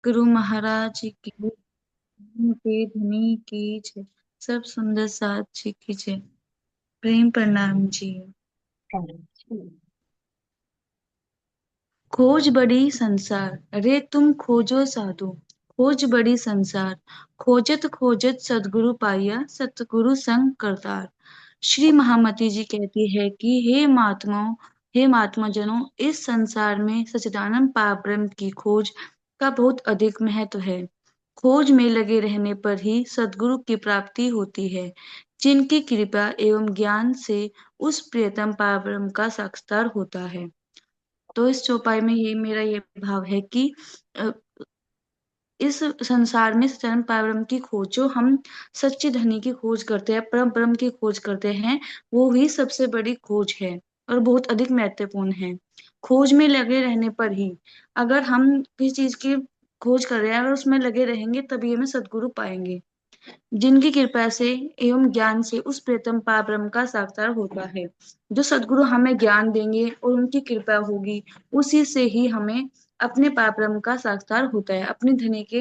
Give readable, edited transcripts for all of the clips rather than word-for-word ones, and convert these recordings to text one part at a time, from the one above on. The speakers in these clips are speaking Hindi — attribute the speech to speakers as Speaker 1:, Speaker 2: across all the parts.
Speaker 1: गुरु महाराज की के धनी की जय। सब सुंदर साथ जी की जय। प्रेम प्रणाम जी। खोज बड़ी संसार, अरे तुम खोजो साधु। खोज बड़ी संसार, खोजत खोजत सतगुरु पाया, सतगुरु संग करतार। श्री महामती जी कहती है कि हे महात्माओं, हे महात्मा जनों, इस संसार में सच्चिदानंद पारब्रह्म की खोज का बहुत अधिक महत्व है। खोज में लगे रहने पर ही सद्गुरु की प्राप्ति होती है, जिनकी कृपा एवं ज्ञान से उस प्रियतम पारब्रह्म का साक्षात्कार होता है। तो इस चौपाई में ये मेरा ये भाव है कि अ, इस संसार में सच्चिदानंद परब्रह्म की खोज, जो हम सच्ची धनी की खोज करते हैं, परम ब्रह्म की खोज करते हैं, वो ही सबसे बड़ी खोज है और बहुत अधिक महत्वपूर्ण है। खोज में लगे रहने पर ही, अगर हम किसी चीज की खोज कर रहे हैं, अगर उसमें लगे रहेंगे तभी हमें सद्गुरु पाएंगे, जिनकी कृपा से एवं ज्ञान से उस प्रियतम पारब्रह्म का साक्षात्कार होता है। जो सद्गुरु हमें ज्ञान देंगे और उनकी कृपा होगी, उसी से ही हमें अपने पारब्रह्म का साक्षात्कार होता है, अपने धनी के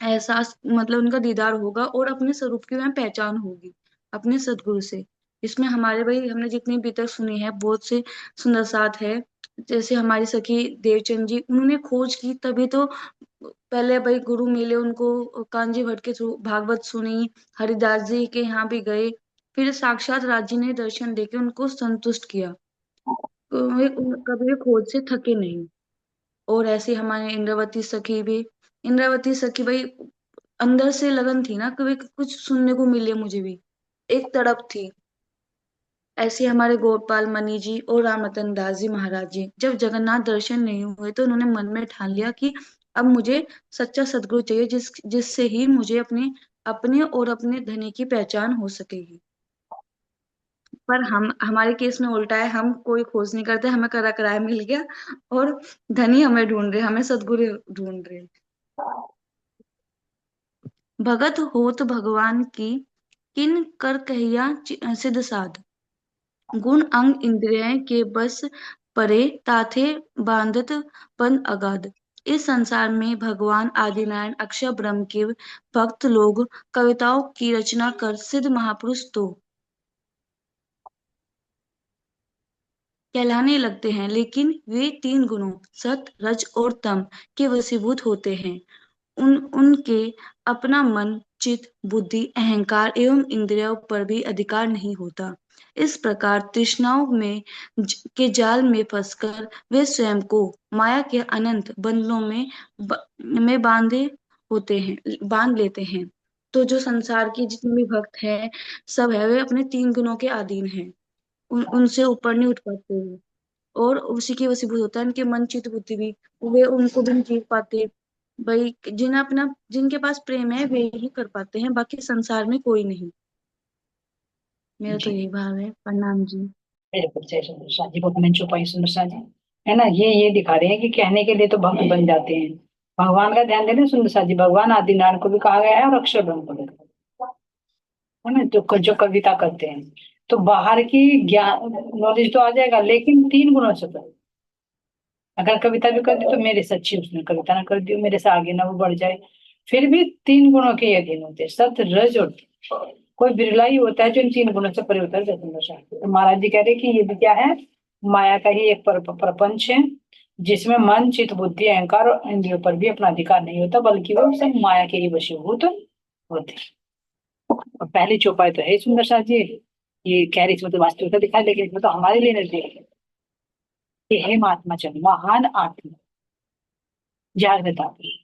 Speaker 1: एहसास, मतलब उनका दीदार होगा और अपने स्वरूप की हमें पहचान होगी अपने सद्गुरु से। इसमें हमारे भाई हमने जितनी भी तक सुनी है, बहुत से सुंदर साथ है। जैसे हमारी सखी देवचंद जी, उन्होंने खोज की तभी तो पहले भाई गुरु मिले उनको, कांजी भट्ट के थ्रू भागवत सुनी, हरिदास जी के यहाँ भी गए, फिर साक्षात राज जी ने दर्शन देके उनको संतुष्ट किया। तो कभी भी खोज से थके नहीं। और ऐसी हमारे इंद्रवती सखी भी, इंद्रवती सखी भाई अंदर से लगन थी ना, कभी कुछ सुनने को मिले, मुझे भी एक तड़प थी। ऐसे हमारे गोपाल मणि जी और राम रतन दास जी महाराज जी, जब जगन्नाथ दर्शन नहीं हुए तो उन्होंने मन में ठान लिया कि अब मुझे सच्चा सदगुरु चाहिए, जिससे ही मुझे अपने अपने और अपने धनी की पहचान हो सकेगी। पर हम हमारे केस में उल्टा है, हम कोई खोज नहीं करते, हमें करा कराया मिल गया और धनी हमें ढूंढ रहे, हमें सदगुरु ढूंढ रहे। भगत होत भगवान की, किन कर कहिया सिद्ध साध। गुण अंग इंद्रिय के बस परे, ताथे बांधत बंद अगाध। इस संसार में भगवान आदिनारायण अक्षर ब्रह्म के भक्त लोग कविताओं की रचना कर सिद्ध महापुरुष तो कहलाने लगते हैं, लेकिन वे तीन गुणों सत रज और तम के वशीभूत होते हैं। उनके अपना मन, चित्त, बुद्धि, अहंकार एवं इंद्रियों पर भी अधिकार नहीं होता। इस प्रकार तृष्णाओं में के जाल में फंसकर वे स्वयं को माया के अनंत बंधनों में बांध लेते हैं। तो जो संसार के जितने भी भक्त हैं, सब है, वे अपने तीन गुणों के अधीन हैं, उनसे ऊपर नहीं उठ पाते हैं। और उसी के वशीभूत होता है उनके मन, चित्त, बुद्धि भी, वे उनको भी नहीं जीत पाते। भाई जिनके पास प्रेम है वे ही कर पाते हैं, बाकी संसार में कोई नहीं। मेरा तो
Speaker 2: जी
Speaker 1: यही भाव है। प्रणाम जी।
Speaker 2: बिल्कुल सही सुंदर शाह जी, बहुत मैंने छुपाई सुंदर शाह जी। है ना, ये दिखा रहे हैं कि कहने के लिए तो भक्त बन जाते हैं। भगवान का ध्यान देना सुंदर शाह जी, भगवान आदिनारायण को भी कहा गया है और अक्षर ब्रह्म को भी कहा गया है ना, जो कविता करते हैं। तो बाहर की ज्ञान नॉलेज तो आ जाएगा, लेकिन तीन गुणों से तो, अगर कविता भी कर दी तो मेरे से अच्छी उसने कविता ना कर दी हो, मेरे से आगे ना वो बढ़ जाए, फिर भी तीन गुणों के ये अधीन होते हैं, सत रज और तम। कोई बिरला ही होता है जो इन तीन गुणों से परे होता है, जतिंद्र शाह। तो महाराज जी कह रहे हैं कि ये भी क्या है, माया का ही एक प्रपंच है, जिसमें मन, चित्त, बुद्धि, अहंकार और इंद्रियों पर भी अपना अधिकार नहीं होता, बल्कि वो सब माया के ही वशीभूत होते हैं। और पहली चौपाई तो है सुंदर शाह जी, ये कह रही इसमें तो वास्तविकता दिखाई, लेकिन इसमें तो हमारे लिए नजदीक है कि हे महात्मा चलो, महान आत्मा, जागृत आत्मा,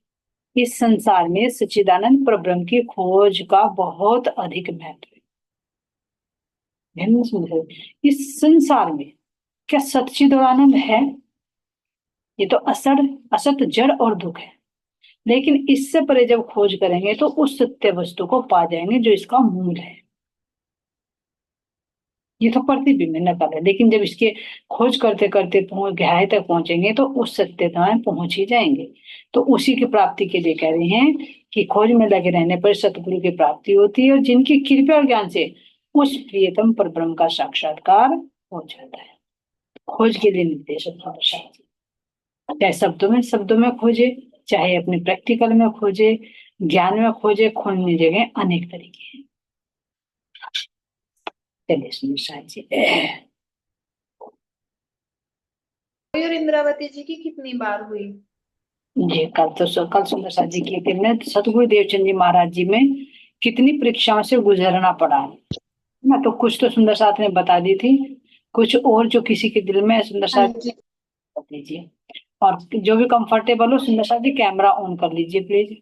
Speaker 2: इस संसार में सच्चिदानंद प्रब्रह्म की खोज का बहुत अधिक महत्व है। ध्यान से सुन रहे, इस संसार में क्या सच्चिद और आनंद है? ये तो असत, जड़ और दुख है। लेकिन इससे परे जब खोज करेंगे तो उस सत्य वस्तु को पा जाएंगे जो इसका मूल है। ये तो प्रतिबिंब है, नकल है, लेकिन जब इसके खोज करते करते गहराई तक पहुंचेंगे तो उस सत्यता में पहुंच ही जाएंगे। तो उसी की प्राप्ति के लिए कह रहे हैं कि खोज में लगे रहने पर सतगुरु की प्राप्ति होती है, और जिनकी कृपा और ज्ञान से उस प्रियतम पर ब्रह्म का साक्षात्कार हो जाता है। खोज के लिए निर्देश है, चाहे शब्दों में खोजे, चाहे अपने प्रैक्टिकल में खोजे, ज्ञान में खोजे, खोजने जगह अनेक तरीके हैं। चलिए सुंदर साथ जी।
Speaker 3: और इंद्रावती जी की कितनी बार हुई?
Speaker 2: जी कल सुंदर साथ जी की फिल्म में सतगुरु देवचंद जी महाराज जी में कितनी परीक्षाओं से गुजरना पड़ा है ना। तो कुछ तो सुंदर साथ ने बता दी थी, कुछ और जो किसी के दिल में है सुंदर
Speaker 3: हाँ
Speaker 2: साथ
Speaker 3: जी।
Speaker 2: बता दीजिए। और जो भी कंफर्टेबल हो सुंदर साथ जी कैमरा ऑन कर लीजिए प्लीज,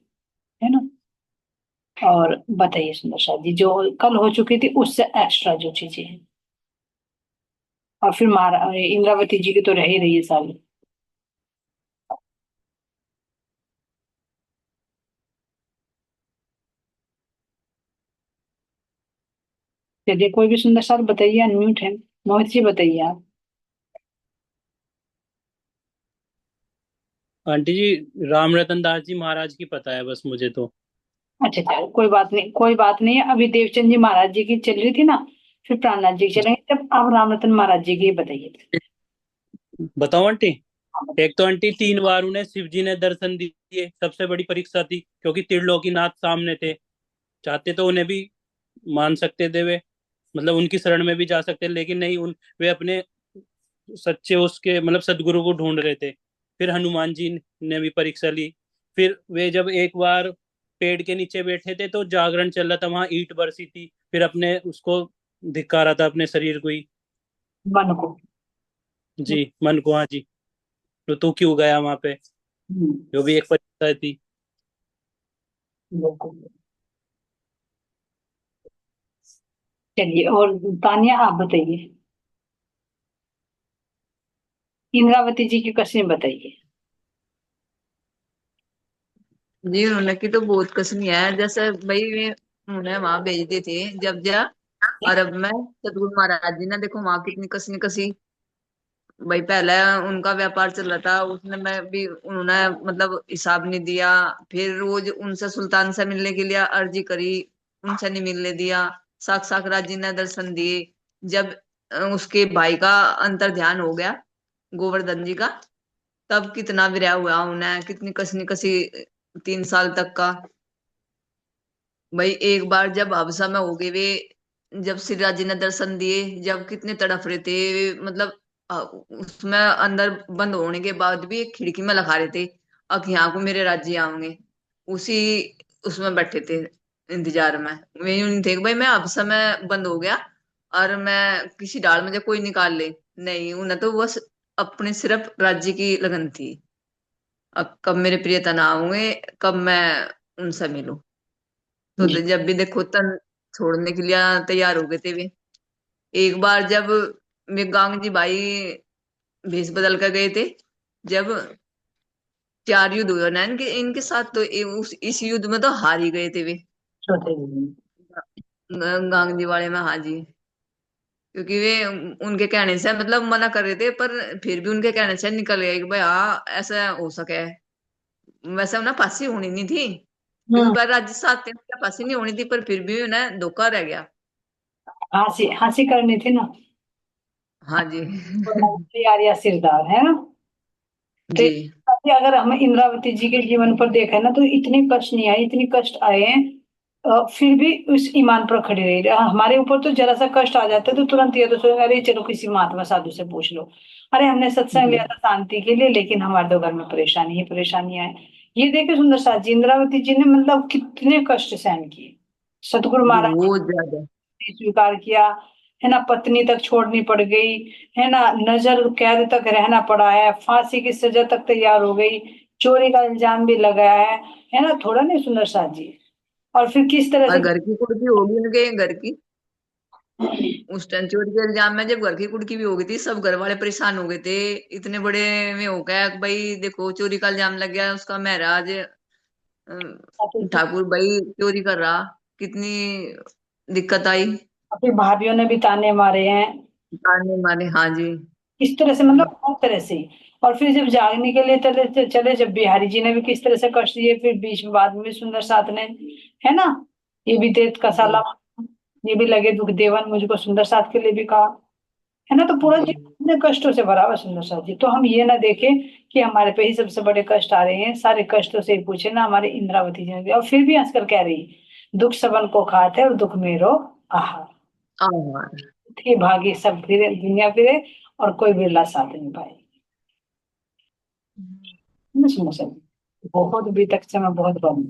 Speaker 2: है ना। और बताइए सुंदर साथ जी जो कल हो चुकी थी उससे एक्स्ट्रा जो चीजें हैं। और फिर इंद्रावती जी की तो रह ही रही है सारी। चलिए कोई भी सुंदर साथ बताइए, अनम्यूट है। मोहित जी बताइए आप।
Speaker 4: आंटी जी राम रतन दास जी महाराज की पता है बस मुझे तो।
Speaker 2: अच्छा चलो कोई बात नहीं, कोई बात नहीं है। अभी देवचंद जी महाराज जी की चल रही थी ना, फिर प्राणनाथ जी की चलेंगे। जब आप राम रतन महाराज जी की बताइए।
Speaker 4: बताओ आंटी।
Speaker 2: हाँ, बताइए।
Speaker 4: एक तो आंटी 3 बार उन्हें शिव जी ने दर्शन दिए, सबसे बड़ी परीक्षा थी क्योंकि त्रिलोकीनाथ सामने थे। चाहते तो उन्हें भी मान सकते थे वे, मतलब उनकी शरण में भी जा सकते, लेकिन नहीं, उन वे अपने सच्चे उसके मतलब सदगुरु को ढूंढ रहे थे। फिर हनुमान जी ने भी परीक्षा ली। फिर वे जब एक बार पेड़ के नीचे बैठे थे तो जागरण चल रहा था, वहां ईंट बरसी थी, फिर अपने उसको धिक्कारा था अपने शरीर को ही।
Speaker 2: मन को।
Speaker 4: जी मन को, हाँ जी। तो तू क्यों गया वहां पे,
Speaker 2: हम्म,
Speaker 4: जो भी एक परीक्षा थी।
Speaker 2: बिल्कुल। चलिए और तानिया आप बताइए, इंद्रावती जी की कहानी बताइए।
Speaker 5: जी उन्होंने की तो बहुत कसनी है, जैसे भाई उन्हें वहां भेज दी थी जब जा अरब में सतगुरु महाराज जी ने देखो वहां कितनी कसनी कसी। भाई पहले उनका व्यापार चल रहा था, उसने मैं भी उन्होंने मतलब हिसाब नहीं दिया। फिर रोज उनसे सुल्तान से मिलने के लिए अर्जी करी, उनसे नहीं मिलने दिया। साक्षात राज जी ने दर्शन दिए। जब उसके भाई का अंतर ध्यान हो गया गोवर्धन जी का, तब कितना विरह हुआ उन्हें, कितनी कसनी कसी 3 साल तक का। भाई एक बार जब हबसा में हो गए वे, जब श्री राज जी ने दर्शन दिए, जब कितने तड़फ रहे थे मतलब उसमें अंदर बंद होने के बाद भी एक खिड़की में लगा रहे थे अब यहाँ को मेरे राज्य आऊंगे। उसी उसमें बैठे थे इंतजार में। मैं यूं नहीं थे कि भाई मैं अब समय बंद हो गया और मैं किसी डाल में कोई निकाल ले। नहीं, उन्हें तो बस अपने सिर्फ राज्य की लगन थी। अब कब मेरे प्रियतमा आऊंगे, कब मैं उनसे मिलूं। तो
Speaker 2: जी।
Speaker 5: जब भी देखो तन छोड़ने के लिए तैयार हो गए थे वे। एक बार जब वे गांग जी भाई भेष बदल कर गए थे, जब 4 युद्ध हुए ना इनके इनके साथ, तो इस युद्ध में तो हार ही गए थे वे।
Speaker 2: चौथे दिन।
Speaker 5: गांग जी वाले में, हाँ जी। क्योंकि वे उनके कहने से मतलब मना कर रहे थे, पर फिर भी उनके कहने से निकल गए कि भाई हाँ ऐसा हो सके। वैसे उन्हें फांसी होनी नहीं थी, क्योंकि
Speaker 2: हम्म।
Speaker 5: भाई राज्य साथ थे, उनकी फांसी नहीं होनी थी, पर फिर भी उन्हें धोखा रह गया।
Speaker 2: हंसी हंसी करनी थी ना।
Speaker 5: हाँ जी।
Speaker 2: आर्या सिरदार है ना। तो
Speaker 5: जी।
Speaker 2: अभी अगर हम इंद्रावती जी के जीवन पर देखें ना, तो इतने कष्ट नहीं आए, इतने कष्ट आए हैं। फिर भी उस ईमान पर खड़ी रही। हमारे ऊपर तो जरा सा कष्ट आ जाता है तो तुरंत ये तो सोचेंगे अरे चलो किसी महात्मा साधु से पूछ लो। अरे हमने सत्संग
Speaker 5: जी।
Speaker 2: लिया था शांति के लिए, लेकिन हमारे तो घर में परेशानी ही परेशानी है। ये देखे सुंदर साथ जी, इंद्रावती जी ने मतलब कितने कष्ट सहन किए। सतगुरु महाराज
Speaker 5: बहुत ज्यादा।
Speaker 2: ने स्वीकार किया, है ना। पत्नी तक छोड़नी पड़ गई, है ना। नजर कैद तक रहना पड़ा है, फांसी की सजा तक तैयार हो गई, चोरी का इल्जाम भी लगाया है ना। थोड़ा नहीं सुंदर साथ जी। और फिर किस तरह
Speaker 5: और
Speaker 2: से
Speaker 5: घर की कुर्की होगी उनके घर की, उस टाइम चोरी के इल्जाम में जब घर की कुर्की भी हो गई थी, सब घर वाले परेशान हो गए थे। इतने बड़े में हो गया कि भाई देखो चोरी का इल्जाम लग गया, उसका महराज ठाकुर भाई चोरी कर रहा। कितनी दिक्कत आई।
Speaker 2: अपनी भाभीियों ने भी ताने मारे हैं
Speaker 5: मारने मारे, हाँ जी।
Speaker 2: इस तरह से, मतलब हर तरह से। और फिर जब जागने के लिए चले चले, जब बिहारी जी ने भी किस तरह से कष्ट दिए, फिर बीच में बाद में भी सुंदर साथ ने, है ना। ये भी दे
Speaker 5: जी।
Speaker 2: कसाला, ये भी लगे दुख देवन मुझको सुंदर साथ के लिए भी कहा, है ना। तो पूरा
Speaker 5: जी।
Speaker 2: अपने कष्टों से भरा हुआ सुंदर सा जी। तो हम ये ना देखें कि हमारे पे ही सबसे बड़े कष्ट आ रहे हैं, सारे कष्टों से ही पूछे ना हमारी इंद्रावती जी ने। और फिर भी हंसकर कह रही, दुख सबन को खाते और दुख मेरो आहार,
Speaker 5: आभार।
Speaker 2: थे भागी सब फिरे दुनिया फिरे और कोई बिरला साथ नहीं पाए। सुंदर सा जी। बहुत भी तक से मैं बहुत बन।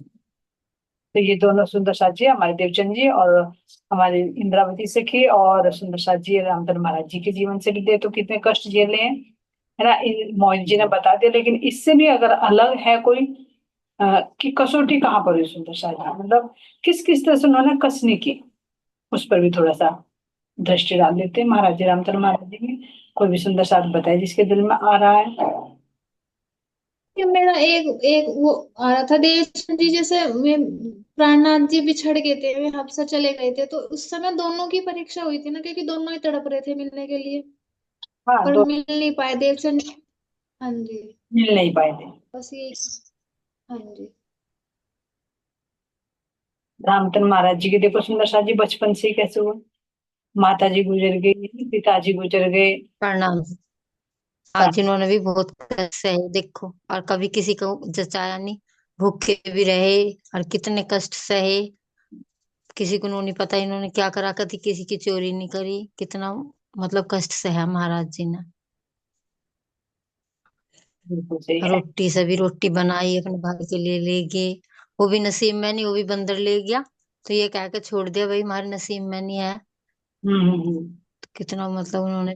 Speaker 2: तो ये दोनों सुंदर साथ जी, हमारे देवचंद जी और हमारे इंद्रावती सखी और सुंदर साथ जी रामधन महाराज जी के जीवन से भी दे तो कितने कष्ट झेले हैं, है ना। मोहित जी ने बता दिया, लेकिन इससे भी अगर अलग है कोई कि कसौटी कहाँ पर हुई सुंदर साथ जी, मतलब किस किस तरह से उन्होंने कसनी की, उस पर भी थोड़ा सा दृष्टि डाल देते हैं महाराज जी रामधन महाराज जी ने। कोई भी सुंदर साथ बताए जिसके दिल में आ रहा है।
Speaker 3: कि मेरा एक एक वो आ रहा था देवचंद जी, जैसे मैं प्राणनाथ जी बिछड़ गए थे, वे हफ्सा चले गए थे, तो उस समय दोनों की परीक्षा हुई थी ना, क्योंकि दोनों ही तड़प रहे थे मिलने के लिए,
Speaker 2: हाँ,
Speaker 3: पर
Speaker 2: दो
Speaker 3: मिल नहीं पाए देवचंद जी। हाँ जी,
Speaker 2: मिल नहीं पाए थे।
Speaker 3: बस ये। हाँ जी।
Speaker 2: रामधन महाराज जी के देखो सुंदर साथ जी बचपन से ही कैसे हुए, माता जी गुजर गई, पिताजी गुजर गए।
Speaker 6: प्रणाम। आज इन्होंने भी बहुत कष्ट सहे देखो, और कभी किसी को जचाया नहीं, भूखे भी रहे और कितने कष्ट सहे। किसी को नहीं पता इन्होंने क्या करा, कभी किसी की चोरी नहीं करी, कितना मतलब कष्ट सहा महाराज जी ने।
Speaker 2: बिल्कुल सही है।
Speaker 6: रोटी सभी रोटी बनाई अपने भाई के लिए ले गए, वो भी नसीब में नहीं, वो भी बंदर ले गया, तो ये कह के छोड़ दिया भाई हमारे नसीब में नहीं है। तो कितना मतलब उन्होंने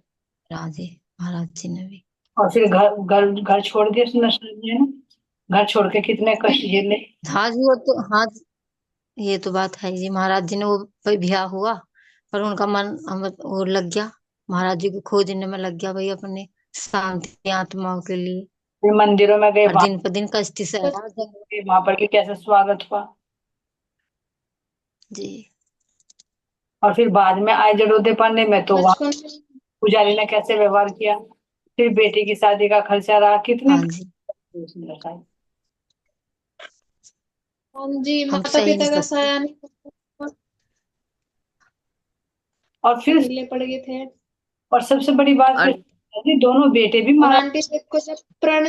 Speaker 6: राजे महाराज जी ने भी।
Speaker 2: और फिर घर घर घर छोड़ दिया सुंदर साथ जी ने, घर छोड़ के कितने कष्ट झेले।
Speaker 6: हाँ जी, वो तो हाँ, ये तो बात है जी। महाराज जी ने वो भाई ब्याह हुआ, पर उनका मन वो लग गया, महाराज जी को खोजने में लग गया भाई, अपने शांति आत्माओं के लिए।
Speaker 2: फिर मंदिरों में गए,
Speaker 6: और दिन पर दिन कष्ट से
Speaker 2: वहां पर भी कैसे स्वागत हुआ।
Speaker 6: जी।
Speaker 2: और फिर बाद में आए जड़ोदे पाने में तो वहां
Speaker 3: बचपन में।
Speaker 2: पुजारी ने कैसे व्यवहार किया। फिर बेटी की शादी का खर्चा रहा, कितने
Speaker 6: हाँ जी,
Speaker 2: सुंदर साथ।
Speaker 3: हाँ जी,
Speaker 6: हम तो
Speaker 3: माता
Speaker 6: सही नहीं
Speaker 3: पिता का
Speaker 6: सकते।
Speaker 3: साया नहीं,
Speaker 2: और फिर
Speaker 3: ढीले पड़ गए थे।
Speaker 2: और सबसे बड़ी बात
Speaker 5: और
Speaker 2: फिर दोनों बेटे भी
Speaker 3: और
Speaker 2: महाराज।
Speaker 3: आंटी से को जब प्रण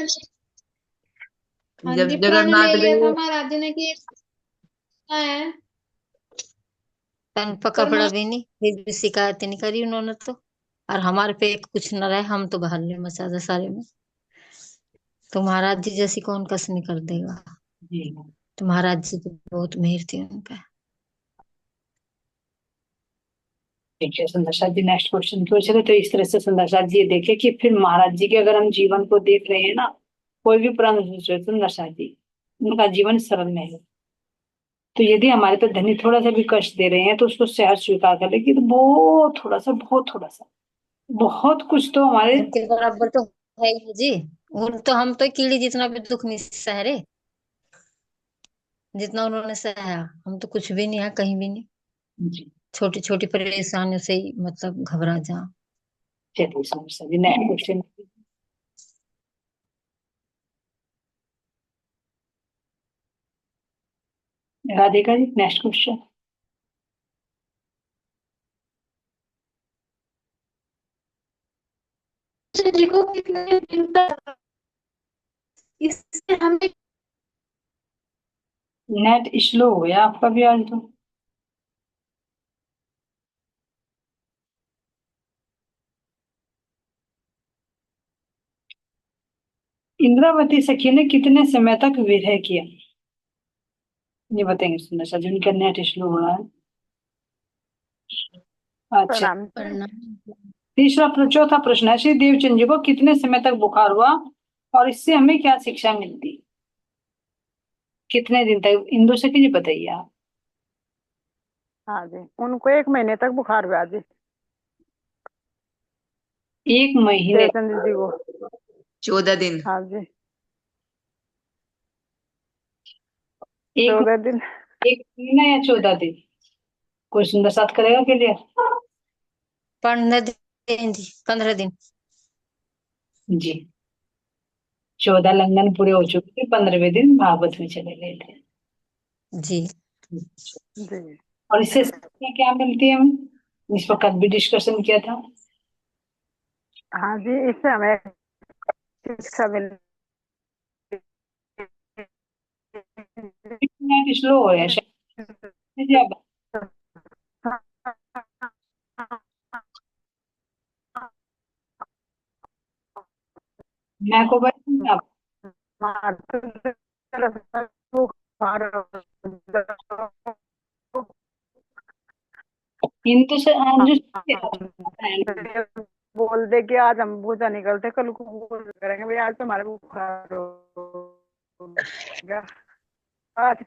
Speaker 3: हाँ
Speaker 5: जब
Speaker 3: जी, प्रण ले
Speaker 5: जगन्नाथ
Speaker 3: लिया था
Speaker 5: गए,
Speaker 3: महाराज जी ने कि है,
Speaker 6: तन पर
Speaker 3: पर
Speaker 6: कपड़ा भी नहीं, फिर भी शिकायत नहीं करी उन्होंने तो। और हमारे पे कुछ न रहे, हम तो बहाल मचा दे सारे में। तो महाराज जी जैसी कौन कसनी कर देगा।
Speaker 2: जी
Speaker 6: तो महाराज जी तो बहुत मेहर थी उन पे।
Speaker 2: ठीक है सुंदर साथ जी, नेक्स्ट क्वेश्चन क्यों चले। तो इस तरह से सुंदर साथ जी ये देखे कि फिर महाराज जी के अगर हम जीवन को देख रहे हैं ना, कोई भी प्राण सुंदर साथ जी उनका जीवन सरल नहीं है। तो यदि हमारे पे धनी थोड़ा सा भी कष्ट दे रहे हैं तो उसको सहज स्वीकार कर ले कि तो बहुत थोड़ा सा बहुत कुछ तो हमारे।
Speaker 6: उनके बराबर तो है ही जी। उन तो हम तो कीड़ी जितना भी दुख नहीं सह रहे, जितना उन्होंने सहा। हम तो कुछ भी नहीं है, कहीं भी नहीं।
Speaker 2: जी
Speaker 6: छोटी छोटी परेशानियों से ही मतलब घबरा जा।
Speaker 2: चलिए सुंदर साथ जी next question. Radhika ji next question.
Speaker 3: जी को कितने दिन तक इससे हमें।
Speaker 2: नेट स्लो हो गया आपका भी आज तो। इंद्रावती सखी ने कितने समय तक विरह किया, ये बताएंगे सुंदर सा जी। उनका नेट स्लो हो रहा है। अच्छा,
Speaker 7: प्रणाम।
Speaker 6: प्रणाम।
Speaker 2: चौथा प्रश्न है, श्री देवचंद जी को कितने समय तक बुखार हुआ और इससे हमें क्या शिक्षा मिलती। कितने दिन तक, इंदु सखी जी बताइए आप।
Speaker 7: हाँ जी, उनको 1 महीने तक बुखार हुआ जी,
Speaker 2: 1 महीने।
Speaker 7: देवचंद जी को।
Speaker 5: 14 दिन।
Speaker 7: हाँ जी,
Speaker 2: एक
Speaker 7: 14 दिन।
Speaker 2: एक महीना या 14 दिन, कोई सुंदर साथ करेगा क्लियर।
Speaker 6: 15 दिन जी, 15 दिन।
Speaker 2: जी 14 लंघन पूरे हो चुके थे, 15वें दिन भागवत में चले गए थे।
Speaker 6: जी।
Speaker 7: जी
Speaker 2: और इससे शिक्षा क्या मिलती है हमें, इस पर कल भी डिस्कशन किया था।
Speaker 7: हाँ जी, इससे हमें शिक्षा मिल
Speaker 2: नेट स्लो हो रहा है शायद जी आप। मैं को बताऊं आप। इन तो जो
Speaker 7: बोल दे कि आज हम पूजा नहीं करते, कल को पूजा करेंगे भाई, आज तो हमारे बुखार हो गया, आज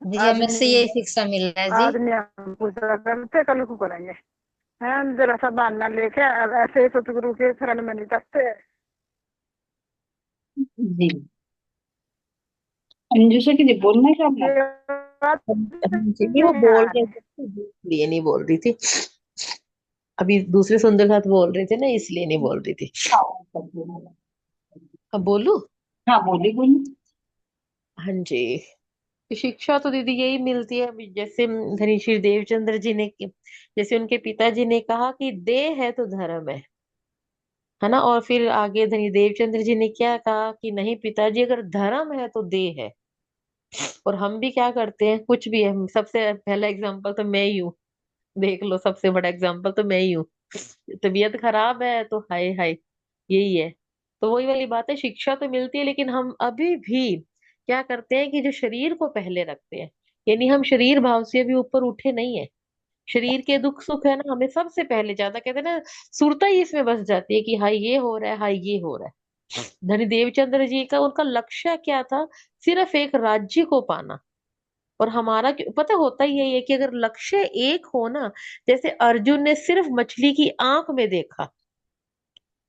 Speaker 6: जी
Speaker 7: आज
Speaker 6: हमें से
Speaker 7: नहीं,
Speaker 6: यही शिक्षा मिल रहा है जी।
Speaker 7: आज नहीं हम पूजा करते, कल को करेंगे। है जरा सा बहाना लेके अब ऐसे ही सतगुरु के शरण में नहीं जाते।
Speaker 2: जी अंजू से जी बोलना है क्या आपने?
Speaker 7: ये बात
Speaker 8: जी नहीं, वो बोल रहे थे इसलिए नहीं बोल रही थी। अभी दूसरे सुंदर साथ बोल रहे थे ना, इसलिए नहीं बोल रही थी।
Speaker 2: हाँ
Speaker 8: अब बोलू।
Speaker 2: हाँ, बोली बोली।
Speaker 8: हाँ जी। शिक्षा तो दीदी यही मिलती है, अभी जैसे धनी श्री देवचंद्र जी ने, जैसे उनके पिताजी ने कहा कि देह है तो धर्म है ना। और फिर आगे धनी देवचंद्र जी ने क्या कहा कि नहीं पिताजी, अगर धर्म है तो देह है। और हम भी क्या करते हैं, कुछ भी है, सबसे पहला एग्जाम्पल तो मैं ही हूँ। देख लो, सबसे बड़ा एग्जाम्पल तो मैं ही हूँ। तबीयत खराब है तो हाय हाय, यही है। तो वही वाली बात है, शिक्षा तो मिलती है लेकिन हम अभी भी क्या करते हैं कि जो शरीर को पहले रखते हैं, यानी हम शरीर भाव से अभी ऊपर उठे नहीं है। शरीर के दुख सुख है ना, हमें सबसे पहले ज्यादा कहते हैं ना, सुरता ही इसमें बस जाती है कि हाय ये हो रहा है, हाय ये हो रहा है। धनी देवचंद्र जी का उनका लक्ष्य क्या था? सिर्फ एक राज्य को पाना। और हमारा पता होता ही यही है कि अगर लक्ष्य एक हो ना, जैसे अर्जुन ने सिर्फ मछली की आंख में देखा,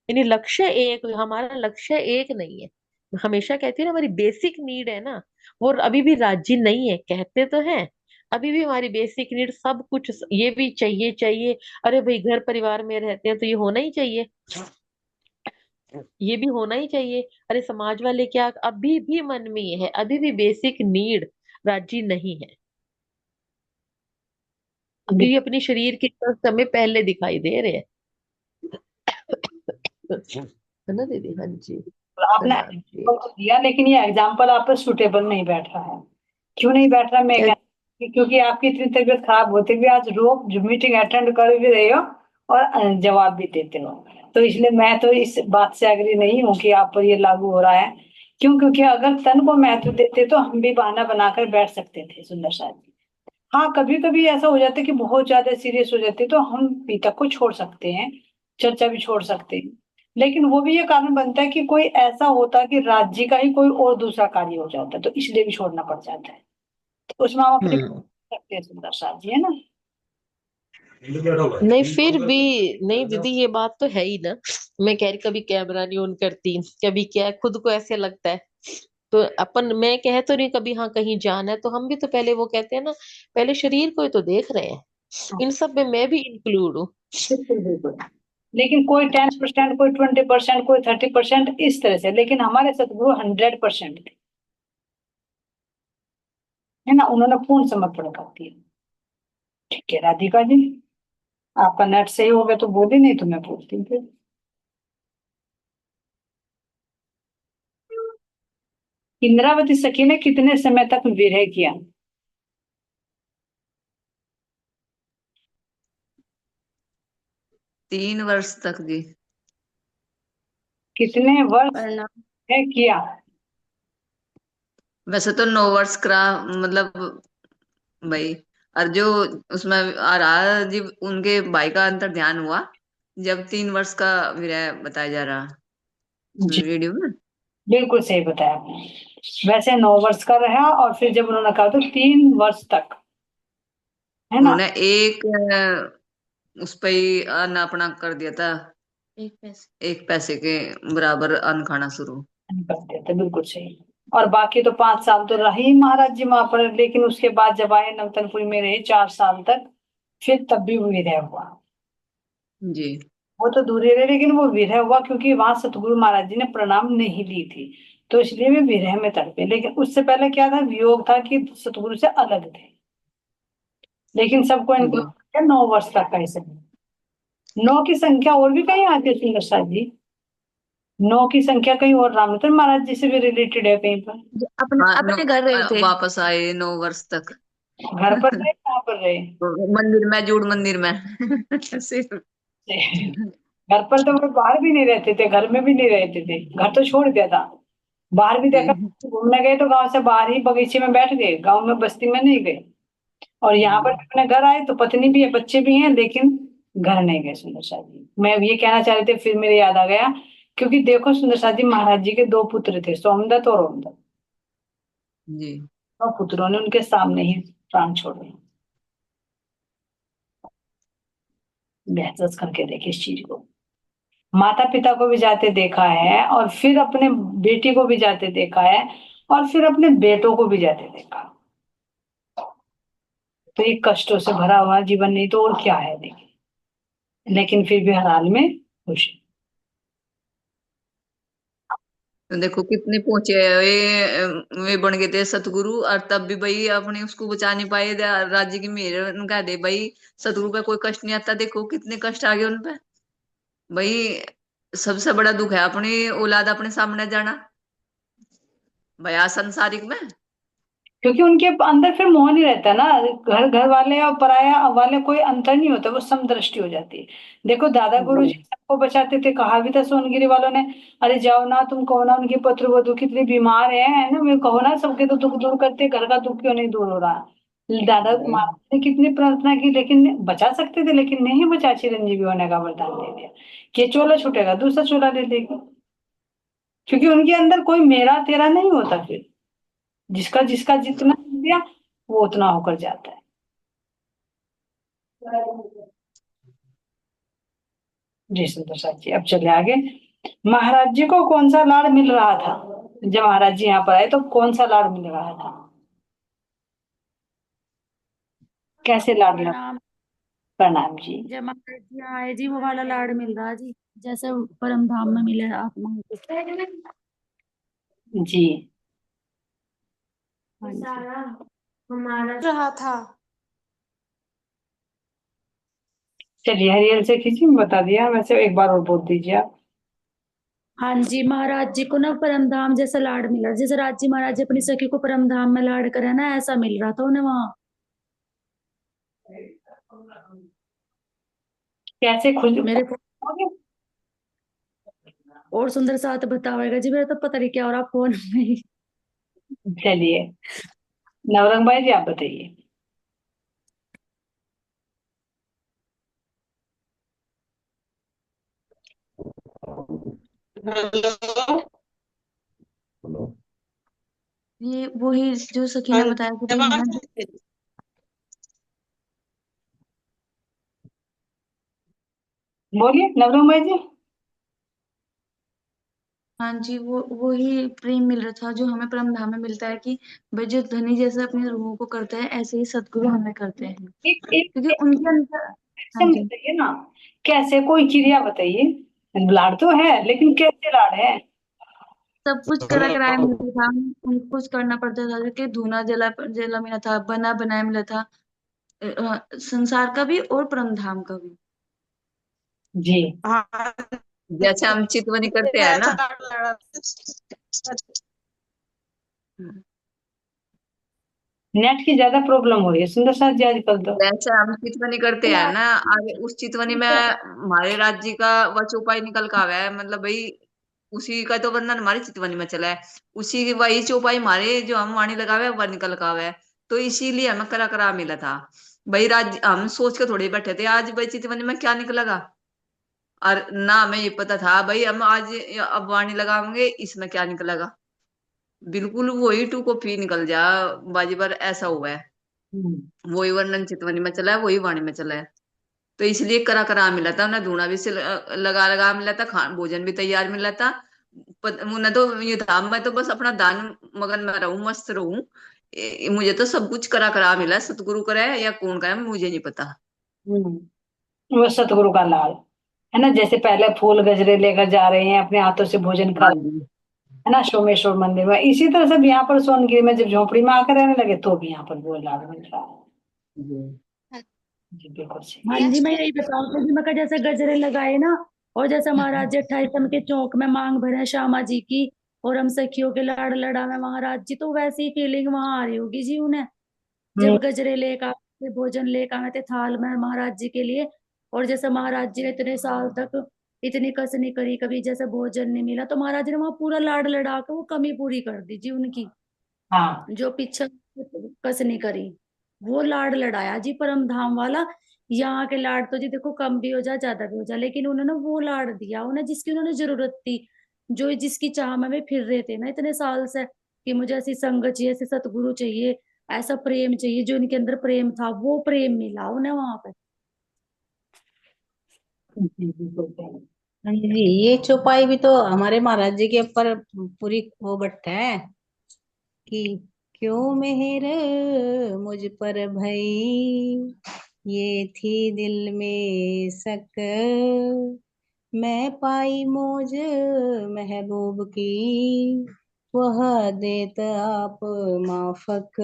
Speaker 8: यानी लक्ष्य एक, हमारा लक्ष्य एक नहीं है। हमेशा कहती है ना, हमारी बेसिक नीड है ना, वो अभी भी राजी नहीं है, कहते तो हैं अभी भी हमारी बेसिक नीड सब कुछ, ये भी चाहिए चाहिए। अरे भाई, घर परिवार में रहते हैं तो ये होना ही चाहिए, ये भी होना ही चाहिए। अरे समाज वाले क्या, अभी भी मन में ये है, अभी भी बेसिक नीड राजी नहीं है। अभी भी अपने शरीर के कष्ट हमें पहले दिखाई दे रहे हैं। है ना दीदी? हाँ जी।
Speaker 2: आपने
Speaker 8: प्रणाम जी।
Speaker 2: एग्जाम्पल तो दिया, लेकिन ये एग्जाम्पल आप पर सुटेबल नहीं बैठ रहा है। क्यों नहीं बैठ रहा, मैं
Speaker 8: क्या?
Speaker 2: क्योंकि आपकी इतनी तबीयत खराब होते हुए आज रोज मीटिंग अटेंड कर भी रहे हो और जवाब भी देते हो। तो इसलिए मैं तो इस बात से एग्री नहीं हूँ कि आप पर ये लागू हो रहा है। क्यों? क्योंकि अगर तन को महत्व देते तो हम भी बहाना बनाकर बैठ सकते थे सुंदर साहब जी। हाँ, कभी कभी ऐसा हो जाता है कि बहुत ज्यादा सीरियस हो जाते तो हम पीतक को छोड़ सकते हैं, चर्चा भी छोड़ सकते हैं। लेकिन वो भी ये कारण बनता है कि कोई ऐसा होता है कि राज्य का ही कोई और दूसरा कार्य हो जाता है, तो इसलिए भी छोड़ना पड़ जाता है। तो उसमें हम अपनी
Speaker 8: हम्म।
Speaker 2: सकते हैं सुंदर साहब जी, है ना।
Speaker 8: नहीं फिर भी, नहीं दीदी ये बात तो है ही ना। मैं कह रही, कभी कैमरा नहीं ऑन करती, कभी क्या है, खुद को ऐसे लगता है। तो अपन, मैं कह तो नहीं कभी हाँ कहीं जाना है तो हम भी तो पहले वो कहते हैं ना, पहले शरीर को ही तो देख रहे हैं।
Speaker 2: हाँ,
Speaker 8: इन सब में मैं भी इंक्लूड हूँ।
Speaker 2: बिल्कुल बिल्कुल। लेकिन कोई 10%, कोई 20%, कोई 30% इस तरह से, लेकिन हमारे सतगुरु 100% थे, है ना। उन्होंने पूर्ण समर्पण कर दिया। ठीक है राधिका जी, आपका नेट सही हो गया तो बोली, नहीं तो मैं पूछती हूँ फिर। इंद्रावती सखी ने कितने समय तक विरह किया?
Speaker 5: 3 वर्ष तक जी।
Speaker 2: कितने वर्ष
Speaker 6: वरना
Speaker 2: है किया?
Speaker 5: वैसे तो 9 वर्ष का, मतलब भाई, और जो उसमें आ रहा जी, उनके भाई का अंतर ध्यान हुआ जब 3 वर्ष का विरह बताया जा रहा
Speaker 2: जी,
Speaker 5: वीडियो में।
Speaker 2: बिल्कुल सही बताया आपने। वैसे 9 वर्ष का रहा, और फिर जब उन्होंने कहा तो 3 वर्ष तक, है ना।
Speaker 5: उन्होंने एक उस पे ही अन्न अपना कर दिया था, 1 पैसे के बराबर अन्न खाना शुरू।
Speaker 2: कर दिया था, बिल्कुल सही। और बाकी तो 5 साल तो रही महाराज जी वहां पर, लेकिन उसके बाद जब आए नवतनपुर में रहे 4 साल तक, फिर तब भी वो विरह हुआ।
Speaker 5: जी।
Speaker 2: वो तो दूर ही रहे, लेकिन वो विरह हुआ क्योंकि वहां सतगुरु महाराज जी ने प्रणाम नहीं ली थी, तो इसलिए वे विरह में तड़पे। लेकिन उससे पहले क्या था, वियोग था कि सतगुरु से अलग थे। लेकिन सबको
Speaker 5: जी।
Speaker 2: इंक्लूड 9 वर्ष तक का ही समय। 9 की संख्या और भी कहीं आती है सुंदर साथ जी? 9 की संख्या कहीं और रामचंद्र महाराज जी से भी रिलेटेड है कहीं पर?
Speaker 1: जो अपने
Speaker 5: हाँ,
Speaker 1: अपने घर रहे थे।
Speaker 5: वापस आए 9 वर्ष तक।
Speaker 2: घर पर रहे कहाँ पर रहे?
Speaker 5: मंदिर में, जूड़ मंदिर में। सिर्फ।
Speaker 2: घर पर तो वो बाहर भी नहीं रहते थे, घर में भी नहीं रहते थे, घर तो छोड़ दिया था। बाहर भी देखा,
Speaker 5: जी।
Speaker 2: घूमने गए तो गांव से बाहर ही बगीचे में बैठ गए, गांव में बस्ती में नहीं गए। और यहाँ पर अपने घर आए तो पत्नी भी है, बच्चे भी हैं, लेकिन घर नहीं गए सुंदर शाह जी। मैं ये कहना चाह रही थी, फिर मेरे याद आ गया, क्योंकि देखो सुंदर शाह जी महाराज जी के 2 पुत्र थे, सोमदत्त और ओमदत्त।
Speaker 5: जी।
Speaker 2: और पुत्रों ने उनके सामने ही प्राण छोड़े। महसूस करके देखे इस चीज को। माता पिता को भी जाते देखा है, और फिर अपने बेटी को भी जाते देखा है, और फिर अपने बेटों को भी जाते देखा। तो ये कष्टों से भरा हुआ जीवन नहीं तो और क्या है, देखिए। लेकिन फिर भी हर हाल में खुश है।
Speaker 5: तो देखो कितने पहुंचे वे बन गए थे सतगुरु, और तब भी भाई अपने उसको बचा नहीं पाए। राज्य की मेहर कह दे भाई, सतगुरु पे कोई कष्ट नहीं आता। देखो कितने कष्ट आ गए उन पे भाई। सबसे बड़ा दुख है अपनी औलाद अपने सामने जाना भया संसारिक में।
Speaker 2: क्योंकि उनके अंदर फिर मोह नहीं रहता ना, घर घर वाले और पराया वाले कोई अंतर नहीं होता, वो समदृष्टि हो जाती है। देखो दादा गुरु जी सबको बचाते थे, कहा भी था सोनगिरी वालों ने, अरे जाओ ना तुम, कहो ना उनके पुत्र वधु कितने बीमार है ना, मैं कहो ना सबके तो दुख दूर करते, घर का दुख क्यों नहीं दूर हो रहा। दादा महाराज ने कितनी प्रार्थना की, लेकिन बचा सकते थे, लेकिन नहीं बचा, चिरंजीवी होने का वरदान दे दिया कि ये चोला छूटेगा दूसरा चोला ले लेगा। क्योंकि उनके अंदर कोई मेरा तेरा नहीं होता, फिर जिसका जिसका जितना दिया वो उतना होकर जाता है। जी सुंदर साथ जी, अब चले आगे। महाराज जी को कौन सा लाड़ मिल रहा था? जब महाराज जी यहाँ पर आए तो कौन सा लाड़ मिल रहा था? कैसे लाड़ लग?
Speaker 1: प्रणाम।
Speaker 2: प्रणाम जी।
Speaker 1: जब महाराज जी आए जी, वो वाला लाड़ मिल रहा जी, जैसे परम धाम में मिले आत्मा को।
Speaker 2: जी
Speaker 1: हाँ जी।
Speaker 3: रहा था।
Speaker 2: चलिए हरियल से खींची, बता दिया वैसे, एक बार और बोल दीजिए आप।
Speaker 1: हाँ जी, महाराज जी को ना परम धाम जैसा लाड़ मिला, जैसे राज जी महाराज जी अपनी सखी को परम धाम में लाड़ करे ना, ऐसा मिल रहा था उन्हें वहां।
Speaker 2: कैसे खुश
Speaker 1: मेरे को और सुंदर साथ बताओगा जी, मेरा तो पता नहीं क्या हो रहा फोन में।
Speaker 2: चलिए नवरंग भाई जी आप बताइए।
Speaker 1: ये वही जो सखी ने बताया कि भाई है ना,
Speaker 2: बोलिए नवरंग भाई जी।
Speaker 1: हाँ जी, वो ही प्रेम मिल रहा था जो हमें परम धाम में मिलता है, कि भाई जो धनी जैसे अपनी रूहों को करते हैं, ऐसे ही सदगुरु हमें करते हैं,
Speaker 2: एक
Speaker 1: क्योंकि उनके अंदर। हाँ
Speaker 2: सम
Speaker 1: जी,
Speaker 2: बताइए ना, कैसे कोई क्रिया बताइए। लाड़ तो है, लेकिन कैसे लाड़ है?
Speaker 1: सब कुछ करा कराया मिलता था, उनको कुछ करना पड़ता था, कि धूना जला जला मिला था, बना बनाया मिला था, संसार का भी और परम धाम का भी।
Speaker 2: जी
Speaker 3: हाँ,
Speaker 5: जैसे हम चितवनी करते हैं ना,
Speaker 3: ऐसा लड़ा।
Speaker 2: नेट की ज्यादा प्रॉब्लम हो रही है सुंदर साथ जी आजकल तो।
Speaker 5: जैसे हम चितवनी करते हैं ना, और उस चितवनी में हमारे राज्य का वह चौपाई निकल का आवा है, मतलब भाई उसी का तो वर्णन हमारी चितवनी में चला है। उसी की वही चौपाई हमारे जो हम वाणी लगावे वह निकल का आवा है। तो इसीलिए हमें करा करा मिला था भाई। राज्य हम सोच के थोड़े बैठे थे आज भाई चितवनी में क्या निकलेगा, और ना हमें ये पता था भाई हम आज अब वाणी लगाएंगे इसमें क्या निकलेगा। बिल्कुल वही टू कॉपी निकल जा बाजी बार, ऐसा हुआ है। वही वर्णन चितवनी में चला है, वही वाणी में चला है। तो इसलिए करा करा मिला था ना, धूना भी से लगा लगा मिला था, खान भोजन भी तैयार मिला था। मुन्ना तो ये था मैं तो बस अपना दान मगन में रहूं, मस्त रहूं। मुझे तो सब कुछ करा करा मिला, सतगुरु करे या कौन करे मुझे नहीं पता।
Speaker 2: वो सतगुरु का लाल है ना, जैसे पहले फूल गजरे लेकर जा रहे हैं, अपने हाथों से भोजन खा
Speaker 5: हाँ
Speaker 2: रहे
Speaker 5: जी।
Speaker 2: है ना सोमेश्वर मंदिर में, इसी तरह से यहाँ पर सोनगिरी में जब झोपड़ी में आकर रहने लगे तो भी यहाँ पर वो लाल मिल रहा है।
Speaker 5: जी।
Speaker 2: जी बिल्कुल सही।
Speaker 9: हाँ जी,
Speaker 3: नेक्स्ट
Speaker 9: मैं यही बताऊँ तो जी, मैं कहा जैसे गजरे लगाए ना, और जैसे महाराज जी 28 के चौक में मांग भरे श्यामा जी की, और हम सखियों के लाड़ लड़ा में महाराज जी, तो वैसी फीलिंग वहां आ रही होगी जी उन्हें,
Speaker 2: हम्म,
Speaker 9: जब गजरे लेकर आए थे, भोजन लेकर आए थे थाल में महाराज जी के लिए। और जैसे महाराज जी ने इतने साल तक इतनी कसनी करी, कभी जैसे भोजन नहीं मिला, तो महाराज जी ने वहां पूरा लाड लड़ा के वो कमी पूरी कर दी जी उनकी,
Speaker 2: हाँ
Speaker 9: जो पीछे कसनी करी, वो लाड लड़ाया जी परम धाम वाला। यहाँ के लाड तो जी देखो कम भी हो जाए ज्यादा भी हो जाए, लेकिन उन्होंने वो लाड दिया उन्हें जिसकी उन्होंने जरूरत थी, जो जिसकी चाह में वे फिर रहे थे ना इतने साल से, कि मुझे ऐसी संगत चाहिए, ऐसे सतगुरु चाहिए, ऐसा प्रेम चाहिए, जो इनके अंदर प्रेम था वो प्रेम मिला उन्हें वहां पे।
Speaker 2: जी बिल्कुल सही।
Speaker 10: हाँ जी, ये चौपाई भी तो हमारे महाराज जी के ऊपर पूरी वो बट है कि क्यों मेहर मुझ पर भई, ये थी दिल में शक, मैं पाई मौज महबूब की, वह देत आप माफक,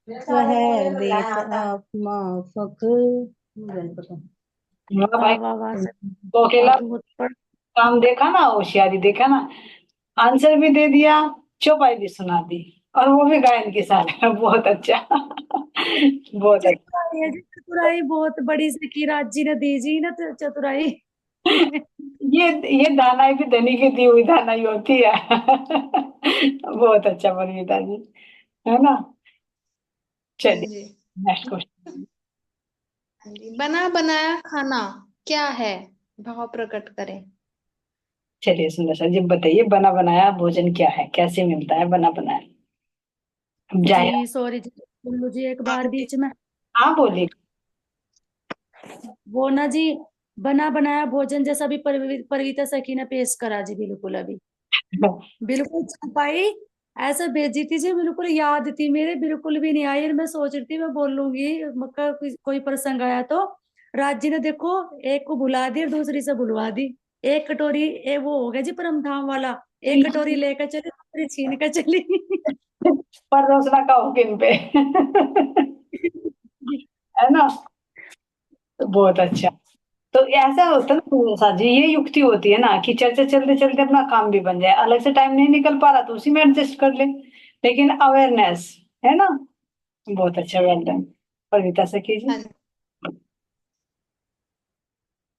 Speaker 10: वह देत आप माफक।
Speaker 2: वाह
Speaker 9: वाह
Speaker 2: भाई,
Speaker 9: वाह वाह सर,
Speaker 2: तो अकेला
Speaker 9: बहुत पर।
Speaker 2: काम देखा ना, होशियारी देखा ना, आंसर भी दे दिया, चौपाई भी सुना दी, और वो भी गायन के साथ। बहुत अच्छा। बहुत अच्छा।
Speaker 9: चतुराई है जी, चतुराई बहुत बड़ी से की राज जी ने दी जी ना, तो चतुराई।
Speaker 2: ये ये दानाई भी धनी की दी हुई दानाई होती है। बहुत अच्छा परिणीता जी, है ना।
Speaker 3: हाँ
Speaker 2: चलिए
Speaker 3: जी।
Speaker 2: Next question.
Speaker 3: हाँ जी, बना बनाया खाना क्या है, भाव प्रकट करें।
Speaker 2: चलिए सुंदर सर जी बताइए, बना बनाया भोजन क्या है, कैसे मिलता है बना बनाया। अब
Speaker 9: जी
Speaker 2: जाए।
Speaker 9: सॉरी जी, सुन लो जी एक बार बीच में।
Speaker 2: हाँ बोलिए।
Speaker 9: वो ना जी, बना बनाया भोजन जैसा भी परिवीता सखी ने पेश करा जी, बिल्कुल अभी बिल्कुल छपाई ऐसे भेजी थी जी, बिल्कुल याद थी मेरे, बिल्कुल भी नहीं आई, और मैं सोच रही थी मैं बोलूंगी मक्का कोई प्रसंग आया तो। राज जी ने देखो एक को भुला दी और दूसरी से बुलवा दी, एक कटोरी वो हो गया जी परम धाम वाला, एक कटोरी लेकर चली दूसरी छीन कर चली।
Speaker 2: परोसना का हो किन पे। है ना। तो बहुत अच्छा। तो ऐसा होता है ना साजी, ये युक्ति होती है ना कि चलते चलते चलते अपना काम भी बन जाए, अलग से टाइम नहीं निकल पा रहा तो उसी में एडजस्ट कर ले, लेकिन अवेयरनेस है ना। बहुत अच्छा, वेल डन। कविता से कीजिए।
Speaker 3: हाँ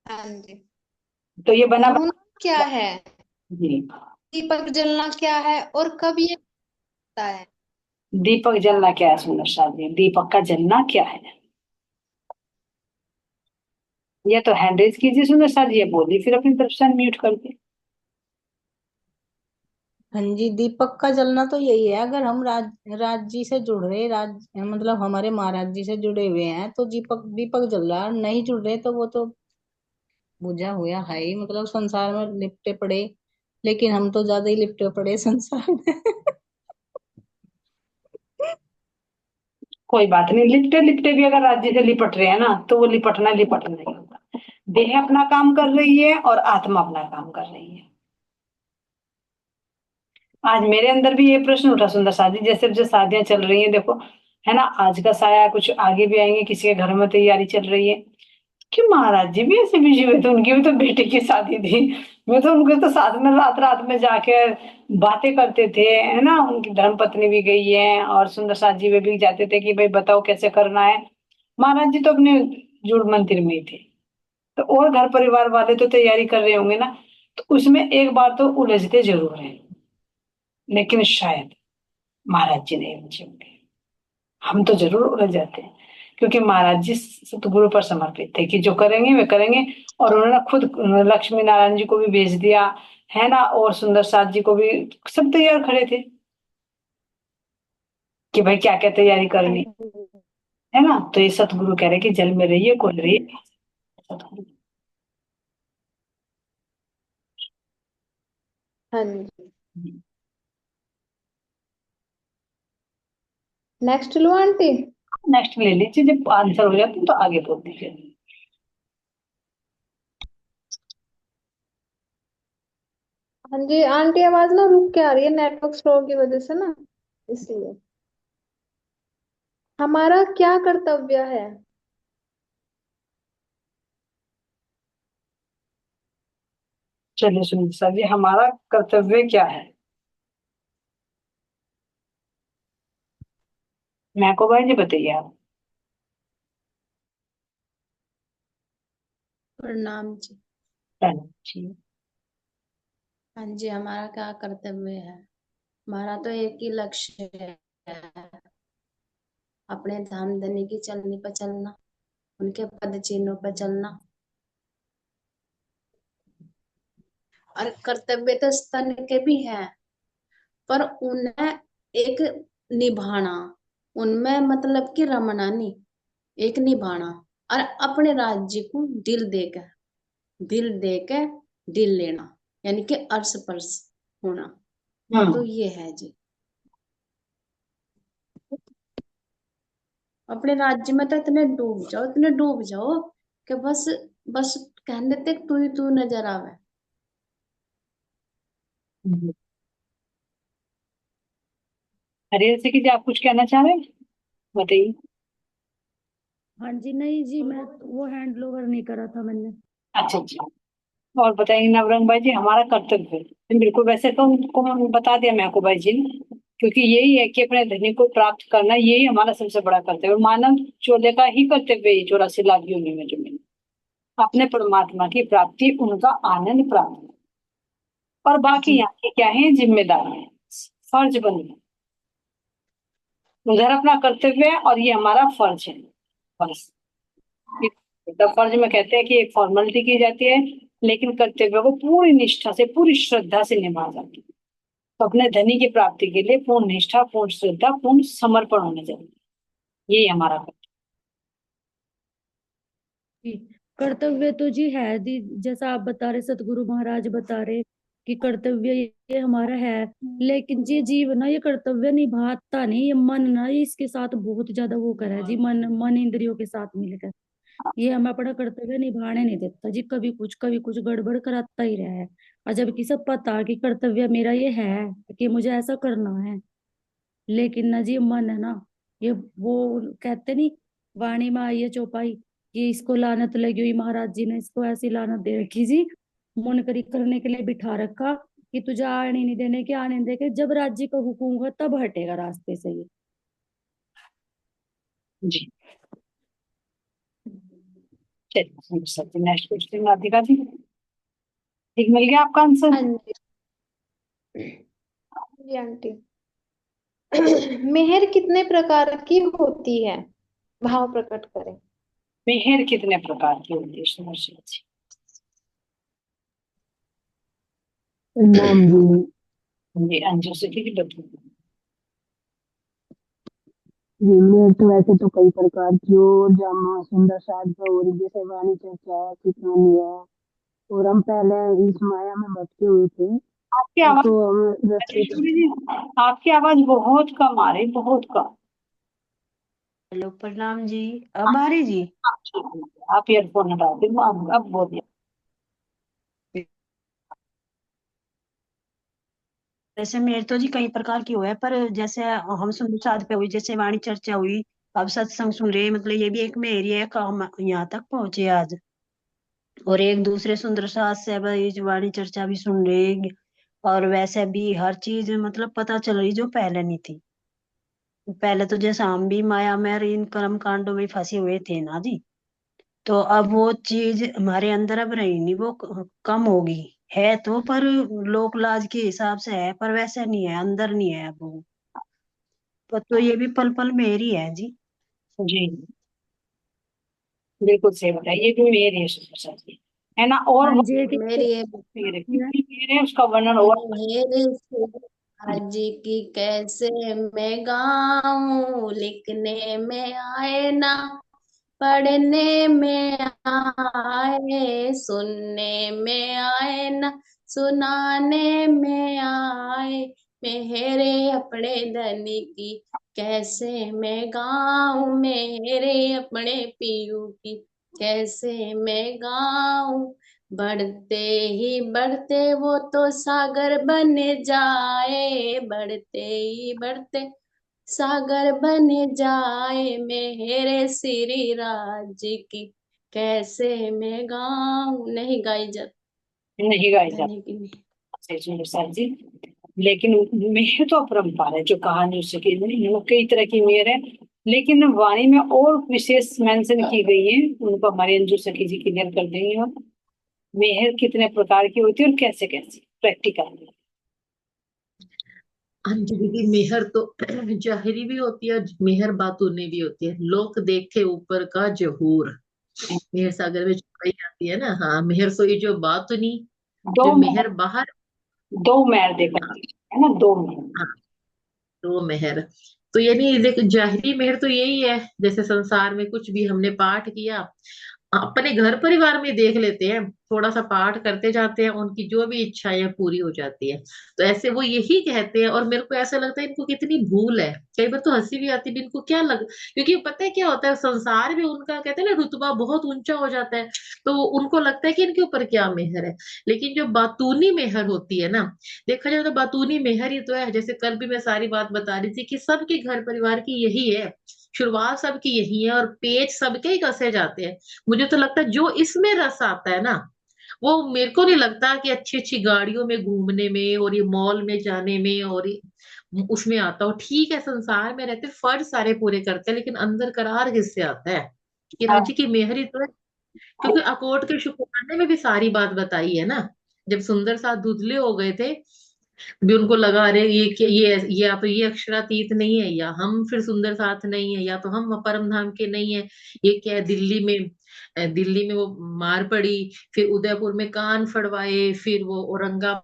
Speaker 3: हाँ जी।
Speaker 2: तो ये बना
Speaker 3: भूना क्या है,
Speaker 2: जी।
Speaker 3: दीपक जलना क्या है, और कब ये होता है।
Speaker 2: दीपक जलना क्या है सुंदर शाह जी, दीपक का जलना क्या है। ये तो हैंड रेज कीजिए सुंदर शाह जी, ये बोलिए फिर अपनी तरफ से म्यूट कर दिए।
Speaker 10: हाँ जी, दीपक का जलना तो यही है, अगर हम राज जी से जुड़ रहे, मतलब हमारे महाराज जी से जुड़े हुए हैं तो दीपक दीपक जल रहा है, नहीं जुड़ रहे तो वो तो बुझा हुआ है ही, मतलब संसार में लिपटे पड़े, लेकिन हम तो ज्यादा ही लिपटे पड़े संसार में।
Speaker 2: कोई बात नहीं, लिपटे लिपटे भी अगर राज्य से लिपट रहे हैं ना, तो वो लिपटना लिपटना नहीं होता। देह अपना काम कर रही है और आत्मा अपना काम कर रही है। आज मेरे अंदर भी ये प्रश्न उठा सुंदर शादी, जैसे जो शादियां चल रही हैं देखो, है ना, आज का साया कुछ आगे भी आएंगे, किसी के घर में तैयारी चल रही है कि महाराज जी भी ऐसे बिजी हुए थे, उनकी भी तो बेटे की शादी थी, मैं तो उनके तो साथ में रात रात में जाके बातें करते थे, है ना, उनकी धर्म पत्नी भी गई है और सुंदर साथ जी वे भी जाते थे कि भाई बताओ कैसे करना है। महाराज जी तो अपने जुड़ मंदिर में ही थे, तो और घर परिवार वाले तो तैयारी कर रहे होंगे ना, तो उसमें एक बार तो उलझते जरूर हैं, लेकिन शायद महाराज जी नहीं उलझे होंगे, हम तो जरूर उलझ जाते हैं, क्योंकि महाराज जी सतगुरु पर समर्पित थे कि जो करेंगे वे करेंगे, और उन्होंने खुद लक्ष्मी नारायण जी को भी भेज दिया, है ना, और सुंदर साथ जी को भी, सब तैयार खड़े थे कि भाई क्या क्या तैयारी करनी है ना। तो ये सतगुरु कह रहे कि जल में रहिए कोल रहिए सतगुरु।
Speaker 3: हाँ जी। नेक्स्ट लो आंटी।
Speaker 2: नेक्स्ट ले लीजिए, जब आंसर हो जाते तो आगे बोल दीजिए।
Speaker 3: हाँ जी आंटी, आवाज ना रुक के आ रही है नेटवर्क स्लो की वजह से ना, इसलिए। हमारा क्या कर्तव्य है।
Speaker 2: चलिए सुनीता जी, हमारा कर्तव्य क्या है? मैको भाई जी बताइए आप।
Speaker 11: प्रणाम जी।
Speaker 2: जी।
Speaker 11: हाँ जी, हमारा क्या कर्तव्य है? हमारा तो एक ही लक्ष्य है, अपने धाम धनी की चलनी पर चलना, उनके पद चिन्हों पर चलना। और कर्तव्य तो स्तन के भी हैं, पर उन्हें एक निभाना, उनमें मतलब कि रमना नहीं, एक निभाना। और अपने राज्य को दिल दे के दिल लेना, यानी कि अर्श पर्श होना। तो ये है जी, अपने राज्य में तो इतने डूब जाओ कि बस बस कहने तक तू ही तू नजर आवे।
Speaker 2: हरियल सिंह जी, आप कुछ कहना चाह रहे हैं? बताइए।
Speaker 9: हाँ जी, नहीं जी, मैं वो हैंड ओवर नहीं करा था मैंने।
Speaker 2: अच्छा अच्छा, और बताएंगे नवरंग भाई जी हमारा कर्तव्य? बिल्कुल, वैसे तो उनको हम बता दिया मैको भाई जी ने, क्योंकि यही है कि अपने धनी को प्राप्त करना, यही हमारा सबसे बड़ा कर्तव्य। और मानव चोले का ही कर्तव्य है 84 लाख योनि में जो मिले, अपने परमात्मा की प्राप्ति, उनका आनंद प्राप्त। और बाकी यहाँ की क्या है, जिम्मेदारी है, फर्ज बंद है। उधर अपना कर्तव्य है और ये हमारा फर्ज है, बस। तो फर्ज में कहते हैं कि एक फॉर्मेलिटी की जाती है, लेकिन कर्तव्य को पूरी निष्ठा से, पूरी श्रद्धा से निभाया जाता है। तो अपने धनी की प्राप्ति के लिए पूर्ण निष्ठा, पूर्ण श्रद्धा, पूर्ण समर्पण होने चाहिए। यही हमारा कर्तव्य।
Speaker 9: जी, कर्तव्य तो जी है दी, जैसा आप बता रहे, सतगुरु महाराज बता रहे कि कर्तव्य ये हमारा है। लेकिन जी जीव ना ये कर्तव्य निभाता नहीं, ये मन ना इसके साथ बहुत ज्यादा वो करे जी, मन मन इंद्रियों के साथ मिलकर ये हमें अपना कर्तव्य निभाने नहीं देता जी, कभी कुछ गड़बड़ कराता ही रहा है। और जबकि सब पता कि कर्तव्य मेरा ये है कि मुझे ऐसा करना है, लेकिन ना जी मन है ना, ये वो कहते नहीं, वाणी में आई है चौपाई कि इसको लानत लगी हुई, महाराज जी ने इसको ऐसी लानत दे रखी जी, मुनकरी करने के लिए बिठा रखा कि तुझे आने नहीं देने के, आने नहीं देके, जब राज्य का हुक्म होगा तब हटेगा रास्ते से ये।
Speaker 2: जी, चलिए sir, next question Radhika ji, ठीक मिल गया आपका आंसर?
Speaker 3: हाँ जी आंटी। मेहर कितने प्रकार की होती है? भाव प्रकट करें।
Speaker 2: मेहर कितने प्रकार की होती है समर्शित जी?
Speaker 12: नाम जी,
Speaker 2: जी, अंजू से जी बताइए।
Speaker 12: मेहर तो वैसे तो कई प्रकार की हो, जामा सुंदर साध गौरी जैसे वाणी चर्चा है, कितनी है। और हम पहले इस माया में भटके हुए थे,
Speaker 2: आपकी
Speaker 12: अब
Speaker 2: आवाज,
Speaker 12: तो हम रस्ते
Speaker 2: राजेश्वरी जी, आपकी आवाज बहुत कम आ रही, बहुत कम।
Speaker 13: हेलो प्रणाम जी, अब आ रही जी?
Speaker 2: आप ईयरफोन हटा दीजिए, अब बोलिए।
Speaker 13: वैसे मेरे तो जी कई प्रकार की हुए, पर जैसे हम सुंदर साध पे हुई, जैसे वाणी चर्चा हुई, अब सत्संग सुन रहे, मतलब ये भी एक मेरी है काम, यहाँ तक पहुंचे आज। और एक दूसरे सुंदर साध से भाई जो वाणी चर्चा भी सुन रहे, और वैसे भी हर चीज मतलब पता चल रही जो पहले नहीं थी। पहले तो जैसे हम भी माया में इन कर्म कांडों में फंसे हुए थे ना जी, तो अब वो चीज हमारे अंदर अब रही नहीं, वो कम होगी। है तो पर लोक लाज के हिसाब से है, पर वैसे नहीं है, अंदर नहीं है अब वो। पर तो ये भी पल पल मेरी है जी।
Speaker 2: जी, बिल्कुल सही बताया, ये भी मेरे है सुंदर जी, है ना। और
Speaker 9: हाँ जी, एक
Speaker 11: मेरी ये
Speaker 2: मेरे कितनी मेरे उसका वर्णन होगा।
Speaker 11: मेरे आज की कैसे मैं गाऊं, लिखने में आए ना, पढ़ने में आए, सुनने में आए ना, सुनाने में आए, मेरे अपने धनी की कैसे मैं गाऊं, मेरे अपने पीयू की कैसे मैं गाऊं। बढ़ते ही बढ़ते वो तो सागर बन जाए, बढ़ते ही बढ़ते सागर बन जाए, मेरे श्री राज्य की कैसे मैं गाऊं। नहीं गाई जब
Speaker 2: नहीं गाई जाती।
Speaker 11: धनी की मेहर।
Speaker 2: सही सुंदर साथ जी। लेकिन मेहर तो अपरंपार है, जो कहानी उसकी कई तरह की मेहर है, लेकिन वाणी में और विशेष मेंशन की गई है, उनको हमारे अंजू सखी जी क्लियर कर देंगे। और मेहर कितने प्रकार की होती है और कैसे कैसे प्रैक्टिकल।
Speaker 8: हाँ जी दीदी, मेहर तो जाहिरी भी होती है और मेहर बातूनी भी होती है। लोक देखे ऊपर का जहूर, मेहर सागर में चौपाई आती है ना। हाँ, मेहर सोई जो बातूनी,
Speaker 2: दो
Speaker 8: जो मेहर
Speaker 2: मेहर,
Speaker 8: बाहर।
Speaker 2: दो मेहर देखा
Speaker 8: हाँ,
Speaker 2: है ना, दो मेहर।
Speaker 8: हाँ, तो मेहर तो यानी देखो, जाहिरी मेहर तो यही है, जैसे संसार में कुछ भी हमने पाठ किया, अपने घर परिवार में देख लेते हैं, थोड़ा सा पाठ करते जाते हैं, उनकी जो भी इच्छाएं पूरी हो जाती है। तो ऐसे वो यही कहते हैं, और मेरे को ऐसा लगता है इनको कितनी भूल है, कई बार तो हंसी भी आती है भी इनको क्या लग, क्योंकि पता है क्या होता है, संसार में उनका कहते हैं ना रुतबा बहुत ऊंचा हो जाता है, तो उनको लगता है कि इनके ऊपर क्या मेहर है। लेकिन जो बातूनी मेहर होती है ना, देखा जाए तो बातूनी मेहर ही तो है। जैसे कल भी मैं सारी बात बता रही थी कि सबके घर परिवार की यही है, शुरुआत सबकी यही है, और पेच सबके ही कसे जाते हैं। मुझे तो लगता है जो इसमें रस आता है ना, वो मेरे को नहीं लगता कि अच्छी अच्छी गाड़ियों में घूमने में और ये मॉल में जाने में और ये उसमें आता हो। ठीक है, संसार में रहते फर्ज सारे पूरे करते हैं, लेकिन अंदर करार किससे आता है कि
Speaker 2: हाँ
Speaker 8: राजी की मेहर ही तो है। क्योंकि अकोट के शुक्राने में भी सारी बात बताई है ना। जब सुंदर साथ धुंधले हो गए थे, भी उनको लगा रहे ये या तो ये अक्षरातीत नहीं है, या हम फिर सुंदर साथ नहीं है, या तो हम परम धाम के नहीं है। ये क्या है, दिल्ली में वो मार पड़ी, फिर उदयपुर में कान फड़वाए, फिर वो औरंगाबाद